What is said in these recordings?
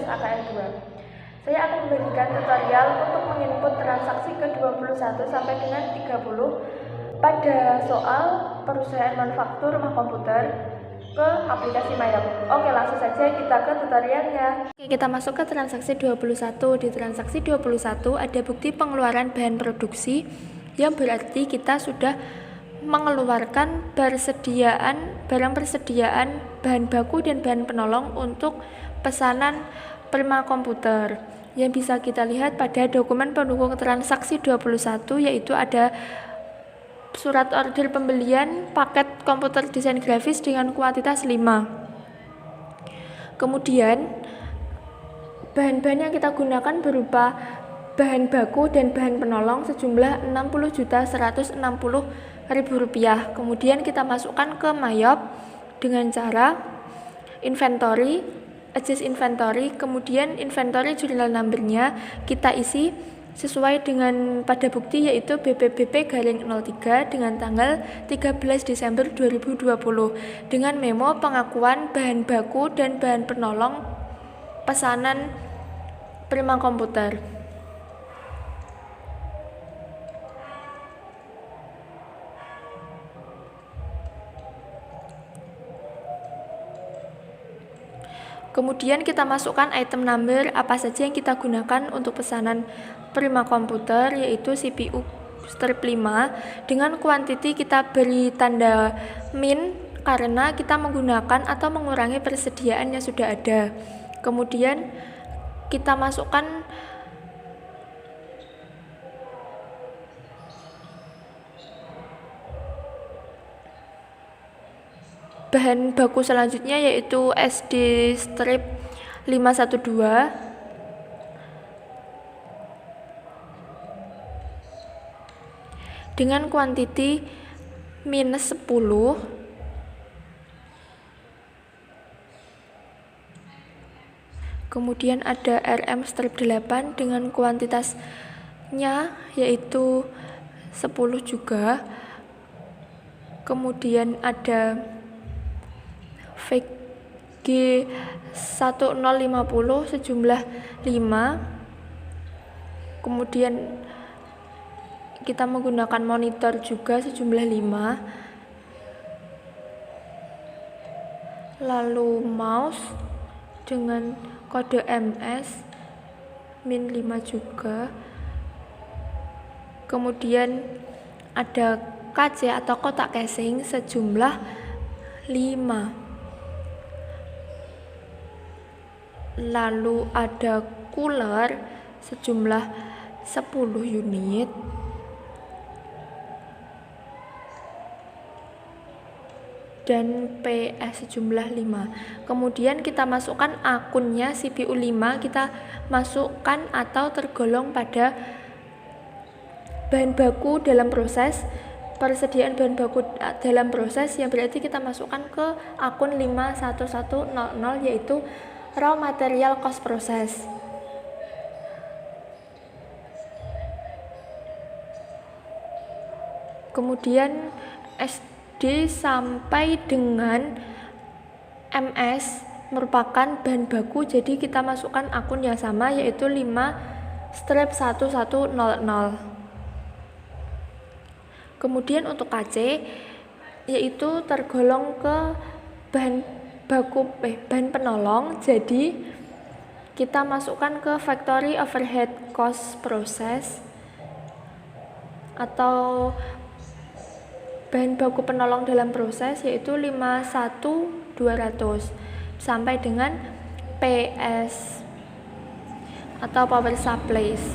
berbasis AKR 2. Saya akan memberikan tutorial untuk menginput transaksi ke-21 sampai dengan 30 pada soal perusahaan manufaktur rumah komputer ke aplikasi Mayop. Oke, langsung saja kita ke tutorialnya. Oke, kita masuk ke transaksi 21. Di transaksi 21 ada bukti pengeluaran bahan produksi, yang berarti kita sudah mengeluarkan barang persediaan bahan baku dan bahan penolong untuk pesanan Prima Komputer, yang bisa kita lihat pada dokumen pendukung transaksi 21, yaitu ada surat order pembelian paket komputer desain grafis dengan kuantitas 5. Kemudian bahan-bahan yang kita gunakan berupa bahan baku dan bahan penolong sejumlah Rp60.160.000. Kemudian kita masukkan ke Mayop dengan cara inventory, adjust inventory, kemudian inventory journal number-nya kita isi sesuai dengan pada bukti, yaitu BPBP-03 dengan tanggal 13 Desember 2020 dengan memo pengakuan bahan baku dan bahan penolong pesanan Prima Komputer. Kemudian kita masukkan item number apa saja yang kita gunakan untuk pesanan Prima Komputer, yaitu CPU strip 5 dengan kuantiti kita beri tanda min karena kita menggunakan atau mengurangi persediaan yang sudah ada. Kemudian kita masukkan bahan baku selanjutnya, yaitu SD strip 512 dengan kuantiti minus 10. Kemudian ada RM strip 8 dengan kuantitasnya yaitu 10 juga. Kemudian ada VG 1050 sejumlah 5. Kemudian kita menggunakan monitor juga sejumlah 5. Lalu mouse dengan kode MS min 5 juga. Kemudian ada KC atau kotak casing sejumlah 5. Lalu ada cooler sejumlah 10 unit. Dan PS sejumlah 5. Kemudian kita masukkan akunnya CPU 5, kita masukkan atau tergolong pada bahan baku dalam proses, persediaan bahan baku dalam proses, yang berarti kita masukkan ke akun 51100, yaitu raw material cost process. Kemudian SD sampai dengan MS merupakan bahan baku, jadi kita masukkan akun yang sama, yaitu 5-1100. Kemudian untuk KC yaitu tergolong ke bahan penolong, jadi kita masukkan ke factory overhead cost process atau bahan baku penolong dalam proses, yaitu 51200 sampai dengan PS atau power supplies.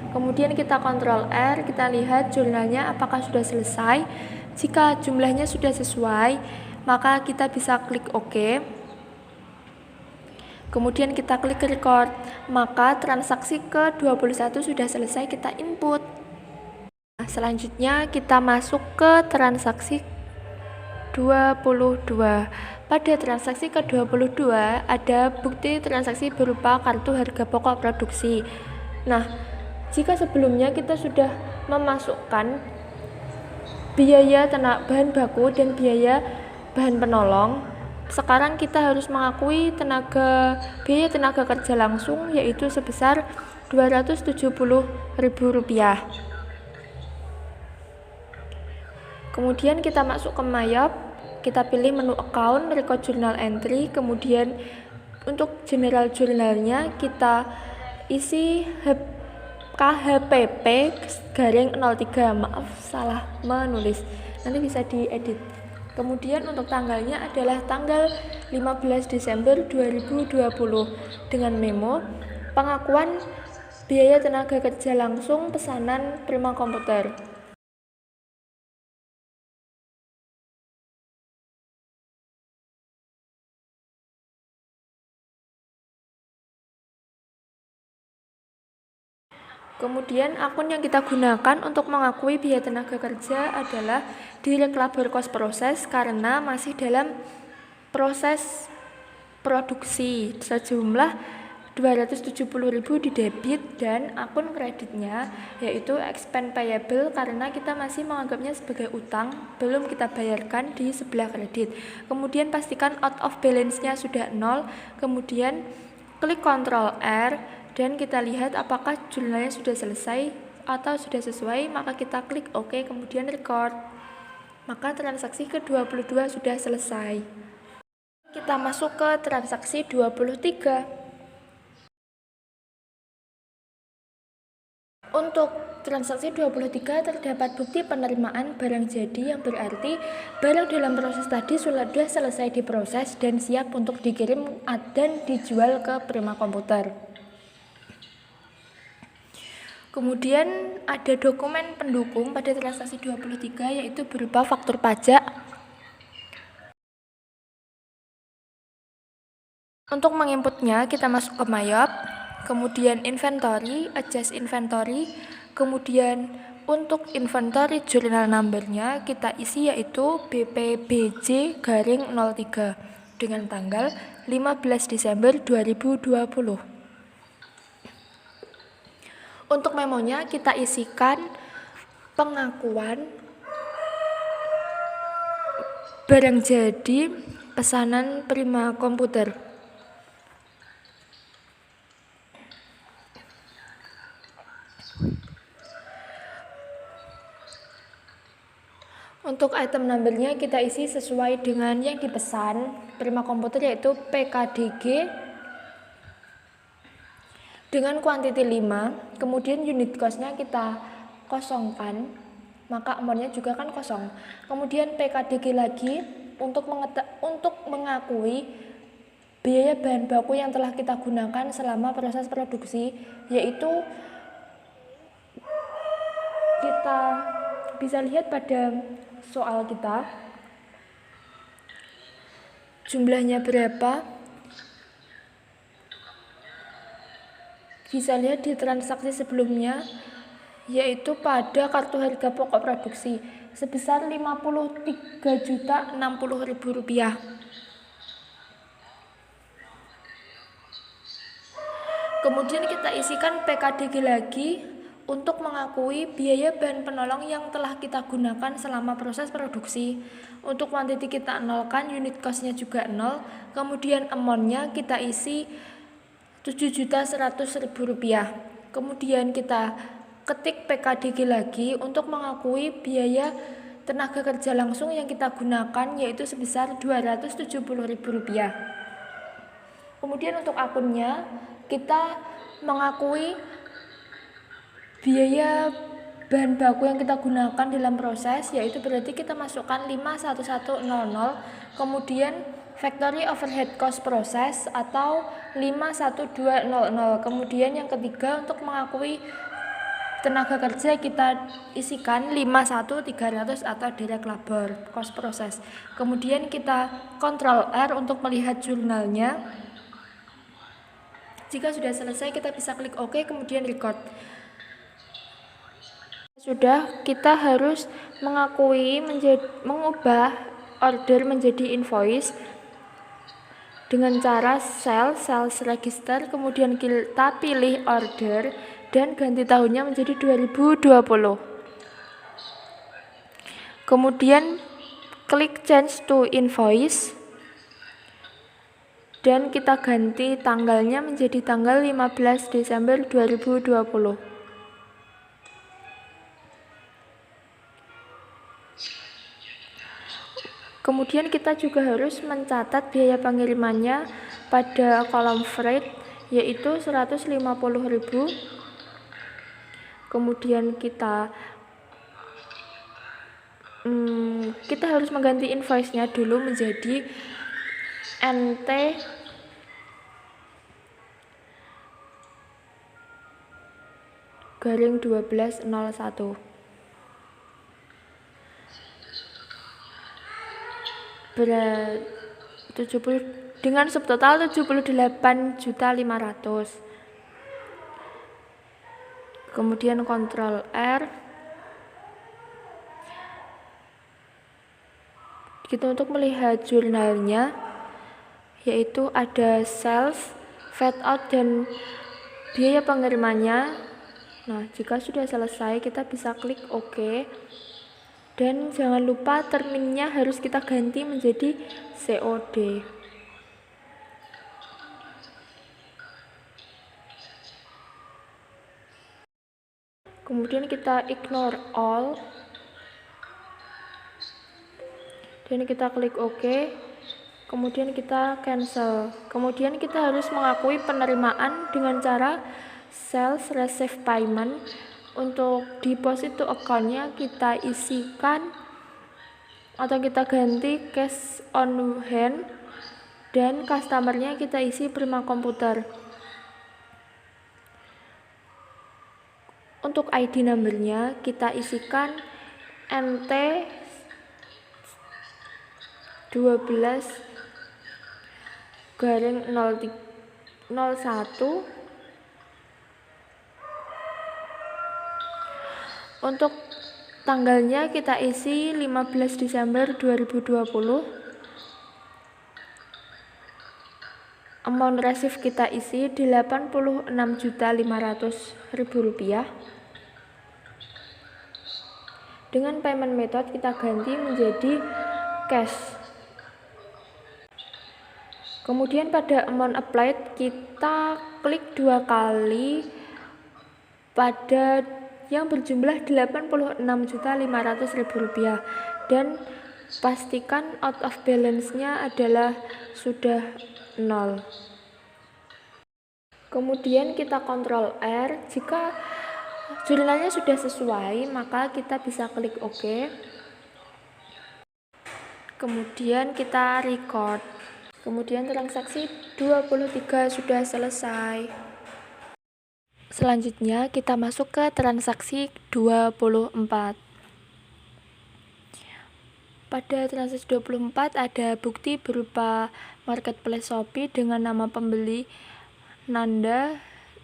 Kemudian kita kontrol R, kita lihat jurnalnya apakah sudah selesai. Jika jumlahnya sudah sesuai, maka kita bisa klik OK. Kemudian kita klik record, maka transaksi ke-21 sudah selesai kita input. Nah, selanjutnya kita masuk ke transaksi 22. Pada transaksi ke-22 ada bukti transaksi berupa kartu harga pokok produksi. Nah, jika sebelumnya kita sudah memasukkan biaya bahan baku dan biaya bahan penolong, sekarang kita harus mengakui biaya tenaga kerja langsung yaitu sebesar Rp270.000. Kemudian kita masuk ke Mayop, kita pilih menu account, record journal entry, kemudian untuk general jurnalnya kita isi KHPP garing 03, maaf salah menulis, nanti bisa diedit. Kemudian untuk tanggalnya adalah tanggal 15 Desember 2020 dengan memo pengakuan biaya tenaga kerja langsung pesanan Prima Komputer. Kemudian akun yang kita gunakan untuk mengakui biaya tenaga kerja adalah Direct Labor Cost Process karena masih dalam proses produksi. Sejumlah 270.000 di debit dan akun kreditnya yaitu expense payable karena kita masih menganggapnya sebagai utang, belum kita bayarkan di sebelah kredit. Kemudian pastikan out of balance-nya sudah 0, kemudian klik Ctrl R dan kita lihat apakah jurnalnya sudah selesai atau sudah sesuai, maka kita klik OK kemudian record. Maka transaksi ke-22 sudah selesai. Kita masuk ke transaksi 23. Untuk transaksi 23 terdapat bukti penerimaan barang jadi yang berarti barang dalam proses tadi sudah selesai diproses dan siap untuk dikirim dan dijual ke Prima Komputer. Kemudian ada dokumen pendukung pada transaksi 23 yaitu berupa faktur pajak. Untuk menginputnya kita masuk ke Mayop, kemudian inventory, adjust inventory, kemudian untuk inventory journal numbernya kita isi yaitu BPBJ garing 03 dengan tanggal 15 Desember 2020. Untuk memonya kita isikan pengakuan barang jadi pesanan Prima Komputer. Untuk item numbernya kita isi sesuai dengan yang dipesan Prima Komputer yaitu PKDG dengan kuantiti 5, kemudian unit cost-nya kita kosongkan, maka amount-nya juga kan kosong. Kemudian PKDG lagi untuk mengakui biaya bahan baku yang telah kita gunakan selama proses produksi, yaitu kita bisa lihat pada soal kita jumlahnya berapa. Bisa lihat di transaksi sebelumnya yaitu pada kartu harga pokok produksi sebesar Rp53.060.000. Kemudian kita isikan PKDG lagi untuk mengakui biaya bahan penolong yang telah kita gunakan selama proses produksi. Untuk kuantiti kita nolkan, unit cost-nya juga 0. Kemudian amount-nya kita isi Rp7.100.000. Kemudian kita ketik PKDG lagi untuk mengakui biaya tenaga kerja langsung yang kita gunakan yaitu sebesar Rp270.000. Kemudian untuk akunnya kita mengakui biaya bahan baku yang kita gunakan dalam proses yaitu berarti kita masukkan 51100, kemudian factory overhead cost process atau 51200. Kemudian yang ketiga untuk mengakui tenaga kerja kita isikan 51300 atau direct labor cost process. Kemudian kita Ctrl R untuk melihat jurnalnya. Jika sudah selesai kita bisa klik OK kemudian record. Sudah, kita harus mengubah order menjadi invoice dengan cara sales register, kemudian kita pilih order dan ganti tahunnya menjadi 2020. Kemudian klik change to invoice. dan kita ganti tanggalnya menjadi tanggal 15 Desember 2020. Kemudian kita juga harus mencatat biaya pengirimannya pada kolom freight, yaitu 150.000. Kemudian kita harus mengganti invoice-nya dulu menjadi NT garing 1201 dengan subtotal 78.500.000. Kemudian Ctrl R. Kita untuk melihat jurnalnya, yaitu ada sales, fade out, dan biaya pengirimannya. Nah, jika sudah selesai, kita bisa klik OK. Dan jangan lupa terminnya harus kita ganti menjadi COD. Kemudian kita ignore all. Dan kita klik OK. Kemudian kita cancel. Kemudian kita harus mengakui penerimaan dengan cara sales receive payment. Untuk deposit to account-nya kita isikan atau kita ganti cash on hand, dan customer-nya kita isi Prima Komputer. Untuk ID number-nya kita isikan NT 12 garing 01. Untuk tanggalnya kita isi 15 Desember 2020. Amount receive kita isi 86.500.000 rupiah. Dengan payment method kita ganti menjadi cash. Kemudian pada amount applied kita klik 2 kali pada yang berjumlah 86.500.000 rupiah, dan pastikan out of balance-nya adalah sudah 0. Kemudian kita Ctrl R. Jika jurnalnya sudah sesuai, maka kita bisa klik OK. Kemudian kita record. Kemudian transaksi 23 sudah selesai. Selanjutnya kita masuk ke transaksi 24. Pada transaksi 24 ada bukti berupa marketplace Shopee dengan nama pembeli Nanda,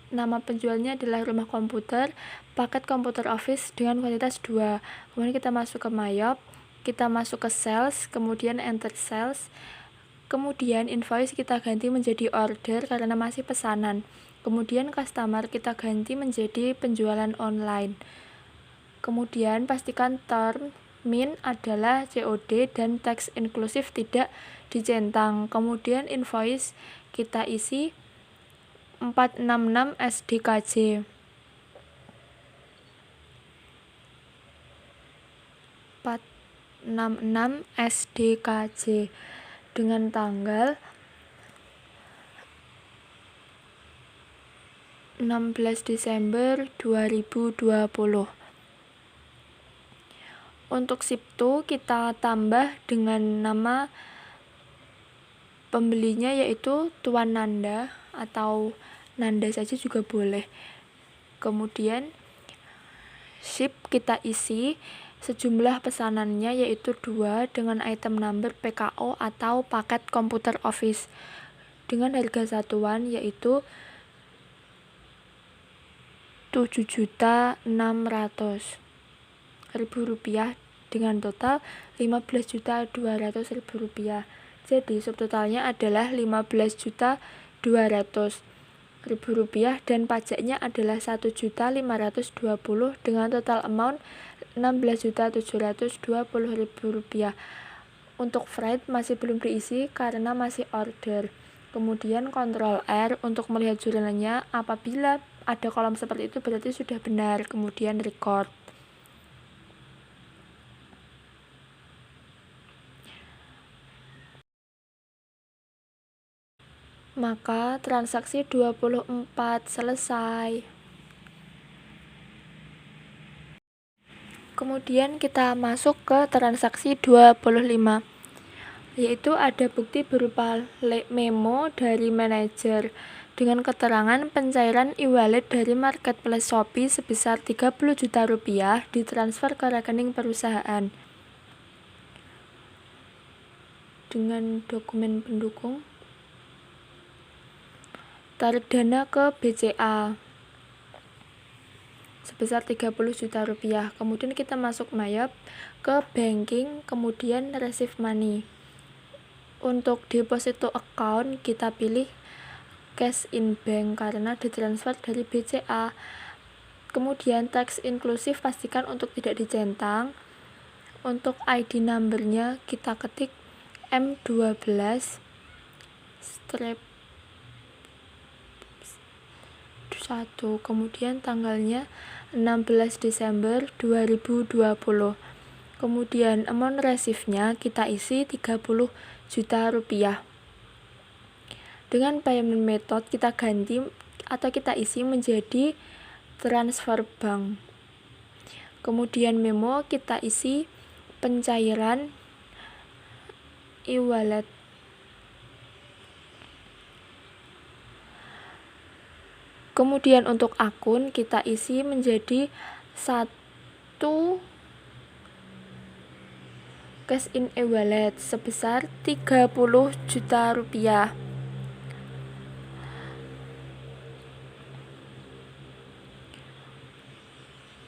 nama penjualnya adalah Rumah Komputer, paket komputer Office dengan kuantitas 2. Kemudian kita masuk ke Mayop, kita masuk ke sales, kemudian enter sales. Kemudian invoice kita ganti menjadi order karena masih pesanan. Kemudian customer kita ganti menjadi penjualan online. Kemudian pastikan term min adalah COD dan teks inklusif tidak dicentang. Kemudian invoice kita isi 466 SDKJ. 466 SDKJ dengan tanggal 16 Desember 2020. Untuk Ship2 kita tambah dengan nama pembelinya yaitu Tuan Nanda atau Nanda saja juga boleh. Kemudian ship kita isi sejumlah pesanannya yaitu 2 dengan item number PKO atau paket komputer Office dengan harga satuan yaitu 7.600.000 rupiah dengan total 15.200.000 rupiah. Jadi subtotalnya adalah 15.200.000 rupiah dan pajaknya adalah 1.520.000 dengan total amount 16.720.000 rupiah. Untuk freight masih belum diisi karena masih order. Kemudian Ctrl R untuk melihat jurnalnya. Apabila ada kolom seperti itu berarti sudah benar. Kemudian record. Maka transaksi 24 selesai. Kemudian kita masuk ke transaksi 25, yaitu ada bukti berupa memo dari manajer dengan keterangan pencairan e-wallet dari marketplace Shopee sebesar 30 juta rupiah ditransfer ke rekening perusahaan. Dengan dokumen pendukung tarik dana ke BCA sebesar 30 juta rupiah. Kemudian kita masuk Mayop ke banking, kemudian receive money. Untuk deposit to account kita pilih cash in bank karena ditransfer dari BCA. Kemudian tax inklusif pastikan untuk tidak dicentang. Untuk ID numbernya kita ketik M12 strip 1, kemudian tanggalnya 16 Desember 2020. Kemudian amount receive-nya kita isi 30 juta rupiah. Dengan payment method kita ganti atau kita isi menjadi transfer bank. Kemudian memo kita isi pencairan e-wallet. Kemudian untuk akun kita isi menjadi 1 cash in e-wallet sebesar 30 juta rupiah.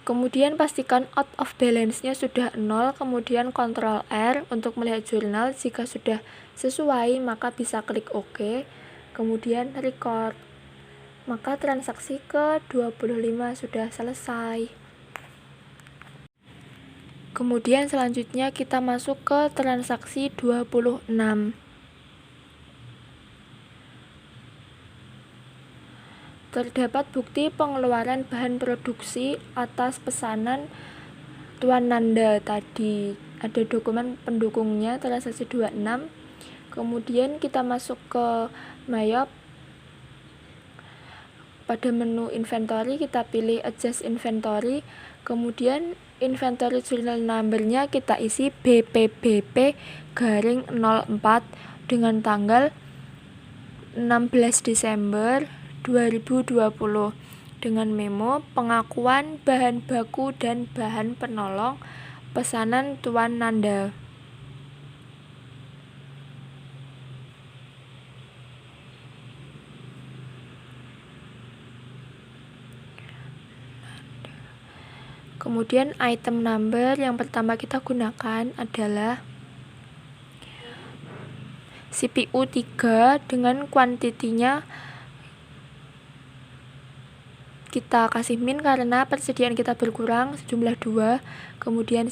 Kemudian pastikan out of balance-nya sudah 0, kemudian Ctrl R untuk melihat jurnal. Jika sudah sesuai maka bisa klik OK, kemudian record. Maka transaksi ke-25 sudah selesai. Kemudian selanjutnya kita masuk ke transaksi 26. Terdapat bukti pengeluaran bahan produksi atas pesanan Tuan Nanda tadi. Ada dokumen pendukungnya transaksi 26. Kemudian kita masuk ke Mayop. Pada menu inventory kita pilih adjust inventory, kemudian inventory journal number-nya kita isi BPBP-04 dengan tanggal 16 Desember 2020 dengan memo pengakuan bahan baku dan bahan penolong pesanan Tuan Nanda. Kemudian item number yang pertama kita gunakan adalah CPU 3 dengan kuantitinya kita kasih min karena persediaan kita berkurang sejumlah 2. Kemudian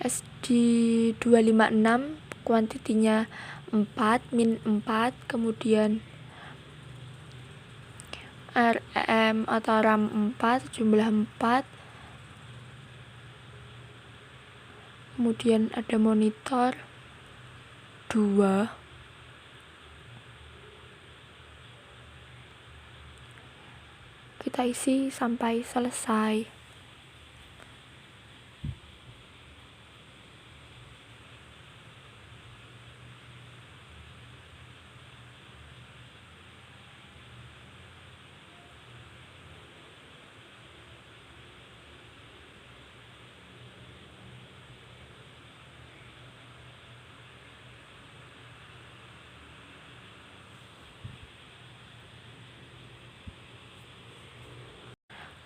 SD256 kuantitinya 4, min 4. Kemudian RAM atau RAM 4 jumlah 4. Kemudian ada monitor 2. Kita isi sampai selesai.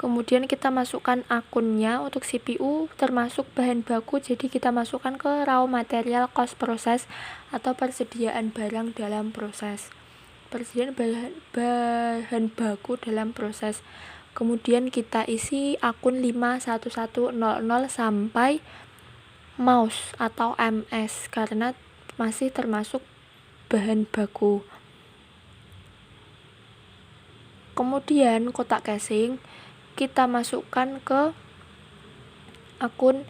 Kemudian kita masukkan akunnya. Untuk CPU termasuk bahan baku, jadi kita masukkan ke raw material cost proses atau persediaan barang dalam proses. Persediaan bahan baku dalam proses. Kemudian kita isi akun 51100 sampai mouse atau MS karena masih termasuk bahan baku. Kemudian kotak casing kita masukkan ke akun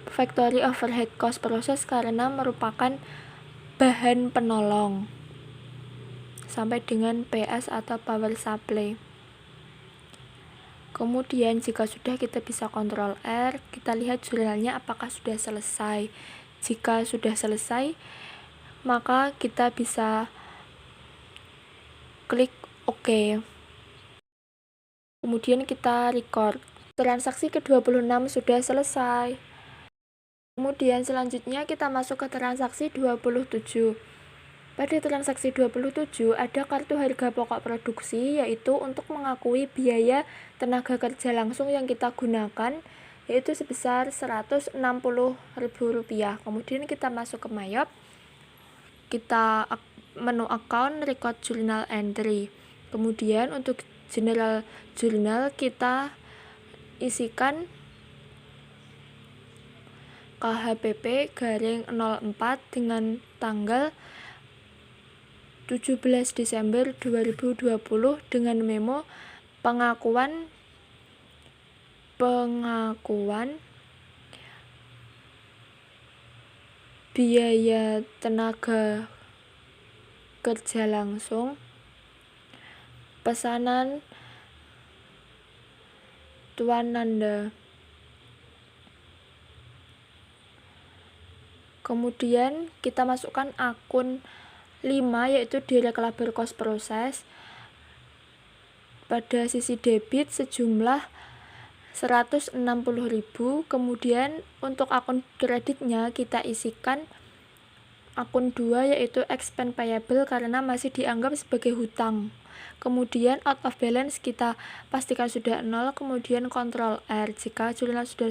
factory overhead cost process karena merupakan bahan penolong sampai dengan PS atau power supply. Kemudian jika sudah, kita bisa Ctrl R, kita lihat jurnalnya apakah sudah selesai. Jika sudah selesai, maka kita bisa klik OK. Kemudian kita record. Transaksi ke-26 sudah selesai. Kemudian selanjutnya kita masuk ke transaksi 27. Pada transaksi 27 ada kartu harga pokok produksi, yaitu untuk mengakui biaya tenaga kerja langsung yang kita gunakan, yaitu sebesar Rp160.000. Kemudian kita masuk ke Mayop, kita menu account, record journal entry. Kemudian untuk general journal kita isikan KHPP-04 dengan tanggal 17 Desember 2020 dengan memo pengakuan biaya tenaga kerja langsung, pesanan Tuan Nanda. Kemudian kita masukkan akun 5, yaitu direct labor cost process. Pada sisi debit sejumlah 160.000. Kemudian untuk akun kreditnya kita isikan akun 2, yaitu expense payable karena masih dianggap sebagai hutang. Kemudian out of balance kita pastikan sudah 0, kemudian Ctrl R. Jika jurnal sudah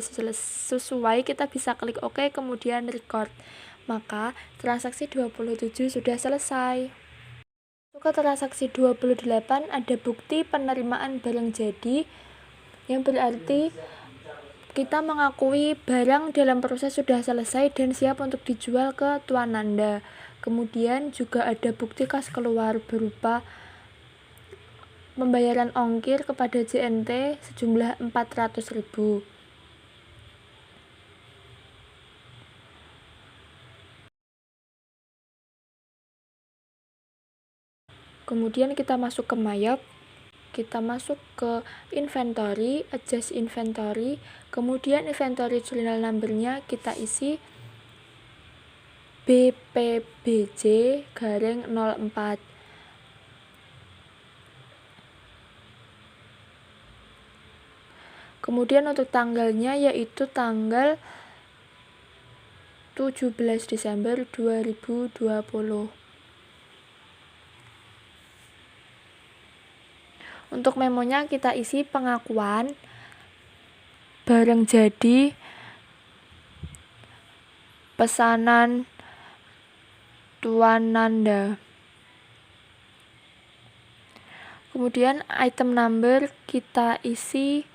sesuai, kita bisa klik OK, kemudian record. Maka transaksi 27 sudah selesai. Untuk transaksi 28 ada bukti penerimaan barang jadi, yang berarti kita mengakui barang dalam proses sudah selesai dan siap untuk dijual ke Tuan Nanda. Kemudian juga ada bukti kas keluar berupa pembayaran ongkir kepada JNT sejumlah 400.000. Kemudian kita masuk ke Mayop, kita masuk ke inventory, adjust inventory, kemudian inventory journal number-nya kita isi BPBJ-04. Kemudian untuk tanggalnya yaitu tanggal 17 Desember 2020. Untuk memonya kita isi pengakuan barang jadi, pesanan Tuan Nanda. Kemudian item number kita isi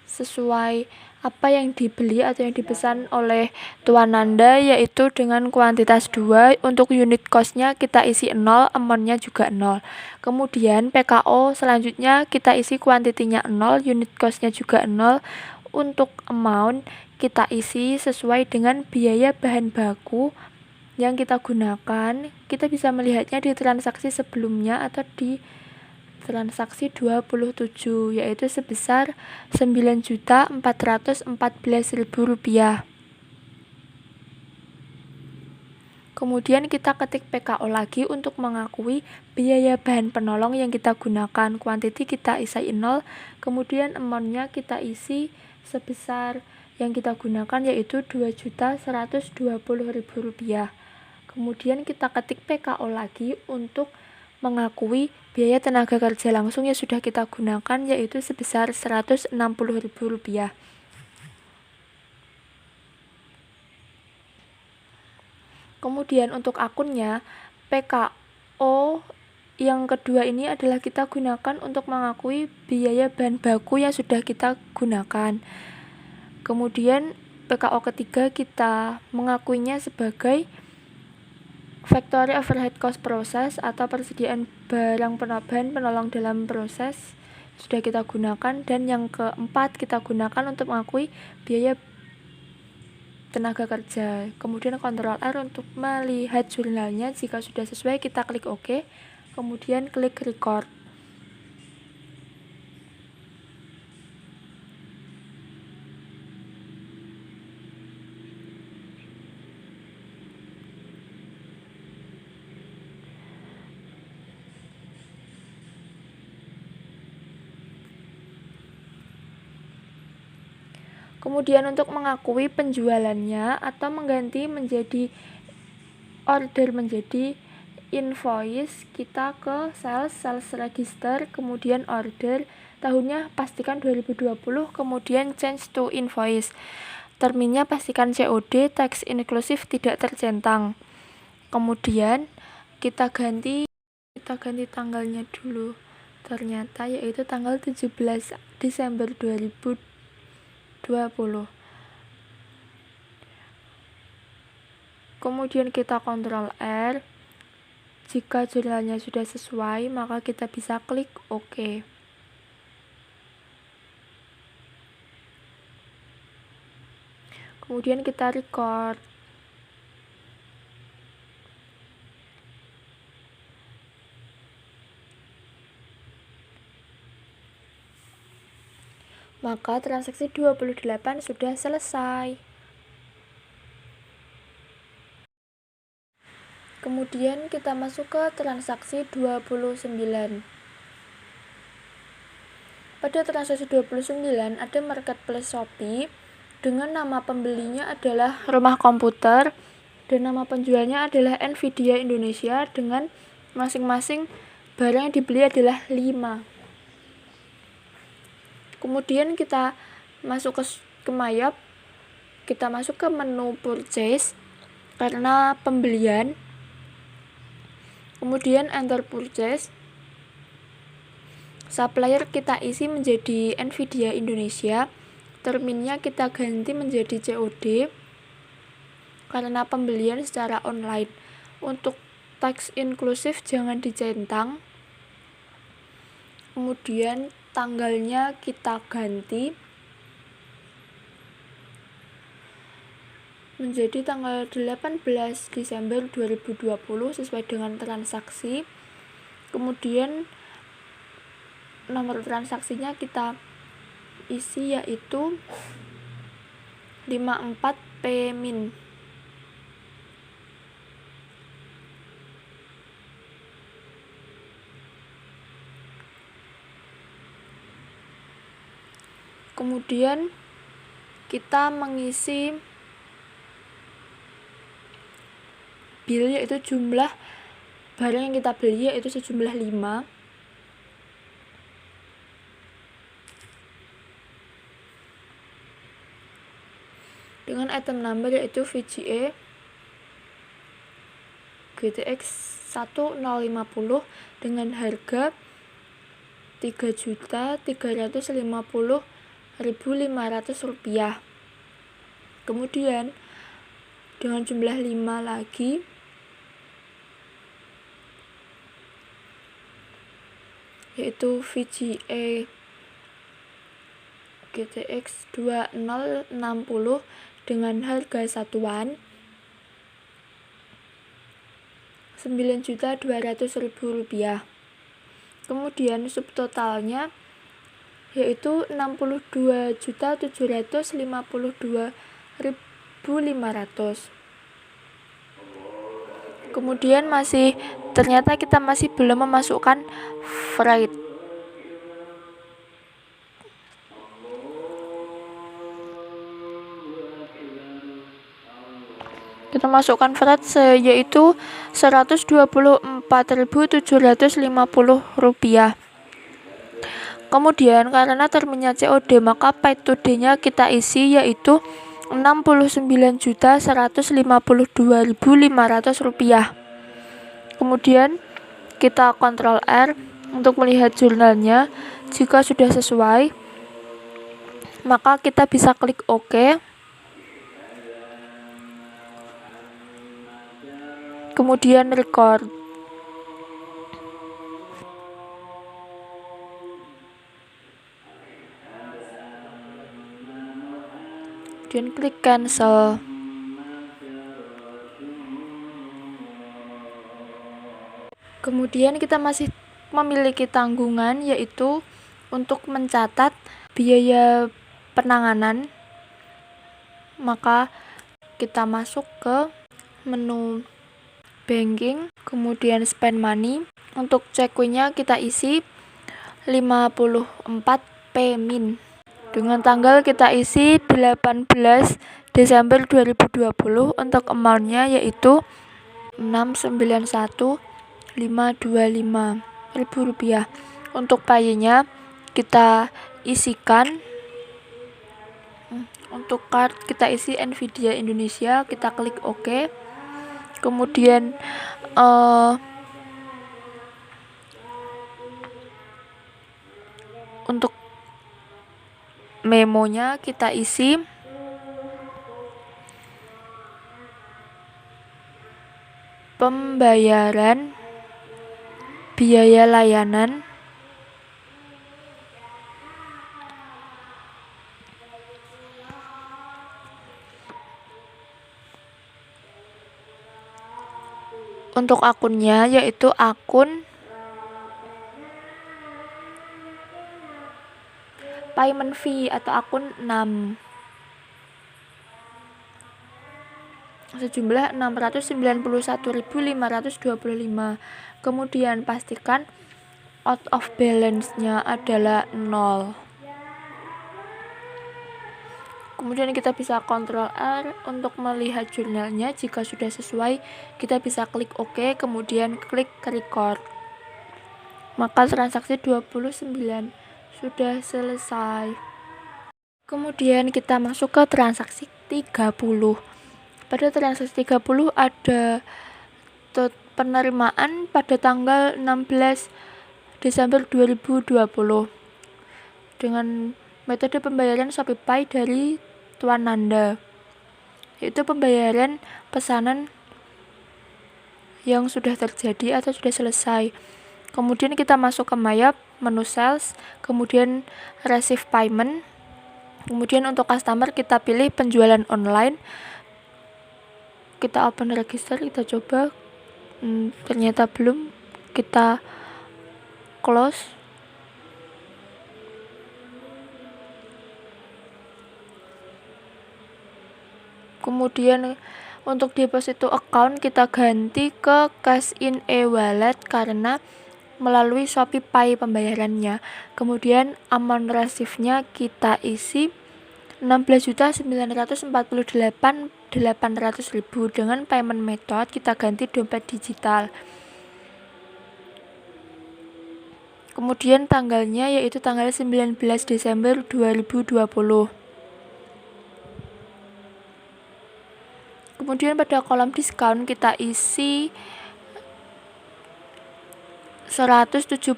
sesuai apa yang dibeli atau yang dipesan oleh Tuan Nanda, yaitu dengan kuantitas 2. Untuk unit cost-nya kita isi 0, amount-nya juga 0. Kemudian PKO selanjutnya kita isi kuantitinya 0, unit cost-nya juga 0. Untuk amount kita isi sesuai dengan biaya bahan baku yang kita gunakan. Kita bisa melihatnya di transaksi sebelumnya atau di transaksi 27, yaitu sebesar Rp9.414.000. Kemudian kita ketik PKO lagi untuk mengakui biaya bahan penolong yang kita gunakan. Quantity kita isi 0, kemudian amount-nya kita isi sebesar yang kita gunakan, yaitu Rp2.120.000. Kemudian kita ketik PKO lagi untuk mengakui biaya tenaga kerja langsung yang sudah kita gunakan, yaitu sebesar Rp160.000. Kemudian untuk akunnya, PKO yang kedua ini adalah kita gunakan untuk mengakui biaya bahan baku yang sudah kita gunakan. Kemudian PKO ketiga kita mengakuinya sebagai factory overhead cost proses atau persediaan barang bahan penolong dalam proses sudah kita gunakan, dan yang keempat kita gunakan untuk mengakui biaya tenaga kerja. Kemudian Ctrl R untuk melihat jurnalnya. Jika sudah sesuai kita klik OK, kemudian klik record. Kemudian untuk mengakui penjualannya atau mengganti menjadi order menjadi invoice, kita ke sales register, kemudian order, tahunnya pastikan 2020, kemudian change to invoice. Terminnya pastikan COD, teks inklusif tidak tercentang. Kemudian kita ganti tanggalnya dulu. Ternyata yaitu tanggal 17 Desember 2020. Kemudian kita Ctrl R. Jika jurnalnya sudah sesuai, maka kita bisa klik OK. Kemudian kita record. Maka transaksi 28 sudah selesai. Kemudian kita masuk ke transaksi 29. Pada transaksi 29 ada marketplace Shopee dengan nama pembelinya adalah Rumah Komputer dan nama penjualnya adalah Nvidia Indonesia, dengan masing-masing barang yang dibeli adalah 5. Kemudian kita masuk ke Mayop, kita masuk ke menu purchase karena pembelian, kemudian enter purchase. Supplier kita isi menjadi Nvidia Indonesia, terminnya kita ganti menjadi COD karena pembelian secara online. Untuk teks inklusif jangan dicentang. Kemudian tanggalnya kita ganti menjadi tanggal 18 Desember 2020 sesuai dengan transaksi. Kemudian nomor transaksinya kita isi yaitu 54P-min. Kemudian kita mengisi bill yaitu jumlah barang yang kita beli yaitu sejumlah 5. Dengan item number yaitu VGA GTX 1050 dengan harga Rp3.350.500. Kemudian dengan jumlah 5 lagi, yaitu VGA GTX 2060 dengan harga satuan Rp9.200.000. Kemudian subtotalnya yaitu Rp62.752.500. Kemudian ternyata kita masih belum memasukkan freight. Kita masukkan freight yaitu Rp124.750. Kemudian karena terminnya COD, maka paid to day-nya kita isi yaitu Rp69.152.500. Kemudian kita Ctrl R untuk melihat jurnalnya. Jika sudah sesuai, maka kita bisa klik OK. kemudian record. Kemudian klik cancel. Kemudian kita masih memiliki tanggungan, yaitu untuk mencatat biaya penanganan. Maka kita masuk ke menu banking, kemudian spend money. Untuk check-in-nya kita isi 54 P-min. Dengan tanggal kita isi 18 Desember 2020. Untuk amount-nya yaitu 691.525 ribu rupiah. Untuk pay-nya kita isikan, untuk card kita isi Nvidia Indonesia, kita klik OK. Kemudian untuk memonya kita isi pembayaran biaya layanan untuk akunnya, yaitu akun payment fee atau akun 6 sejumlah 691.525. Kemudian pastikan out of balance-nya adalah 0. Kemudian kita bisa Ctrl R untuk melihat jurnalnya. Jika sudah sesuai, kita bisa klik OK, kemudian klik record. Maka transaksi 29 sudah selesai. Kemudian kita masuk ke transaksi 30. Pada transaksi 30 ada penerimaan pada tanggal 16 Desember 2020 dengan metode pembayaran ShopeePay dari Tuan Nanda, yaitu pembayaran pesanan yang sudah terjadi atau sudah selesai. Kemudian kita masuk ke Mayap, menu sales, kemudian receive payment. Kemudian untuk customer kita pilih penjualan online. Kita open register, kita coba. Ternyata belum, kita close. Kemudian untuk deposit to account kita ganti ke cash in e-wallet karena melalui ShopeePay pembayarannya. Kemudian amount receive-nya kita isi 16.948.800.000. Dengan payment method kita ganti dompet digital. Kemudian tanggalnya yaitu tanggal 19 Desember 2020. Kemudian pada kolom diskon kita isi 171.200.000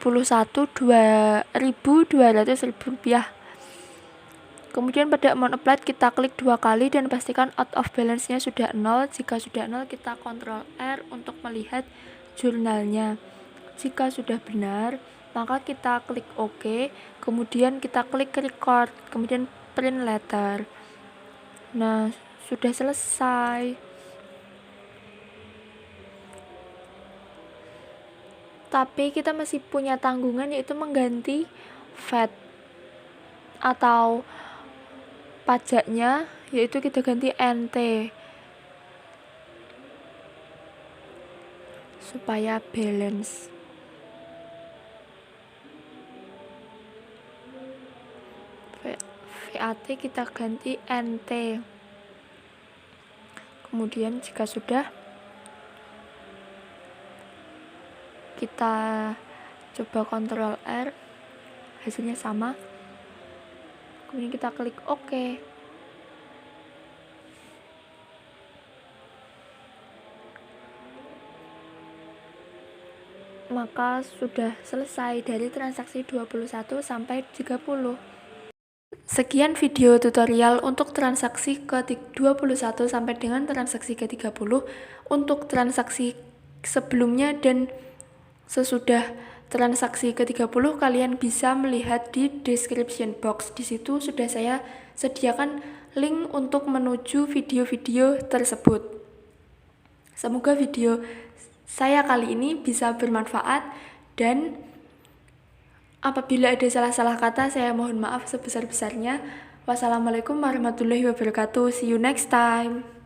rupiah. Kemudian pada amount applied kita klik 2 kali dan pastikan out of balance-nya sudah 0. Jika sudah 0 kita Ctrl R untuk melihat jurnalnya. Jika sudah benar, maka kita klik OK, kemudian kita klik record, kemudian print letter. Nah, sudah selesai. Tapi kita masih punya tanggungan, yaitu mengganti VAT atau pajaknya, yaitu kita ganti NT supaya balance. VAT kita ganti NT. Kemudian jika sudah, kita coba Ctrl R, hasilnya sama. Kemudian kita klik OK. Maka sudah selesai dari transaksi 21 sampai 30. Sekian video tutorial untuk transaksi ke-21 sampai dengan transaksi ke-30. Untuk transaksi sebelumnya dan sesudah transaksi ke-30 kalian bisa melihat di description box. Di situ sudah saya sediakan link untuk menuju video-video tersebut. Semoga video saya kali ini bisa bermanfaat, dan apabila ada salah-salah kata saya mohon maaf sebesar-besarnya. Wassalamualaikum warahmatullahi wabarakatuh. See you next time.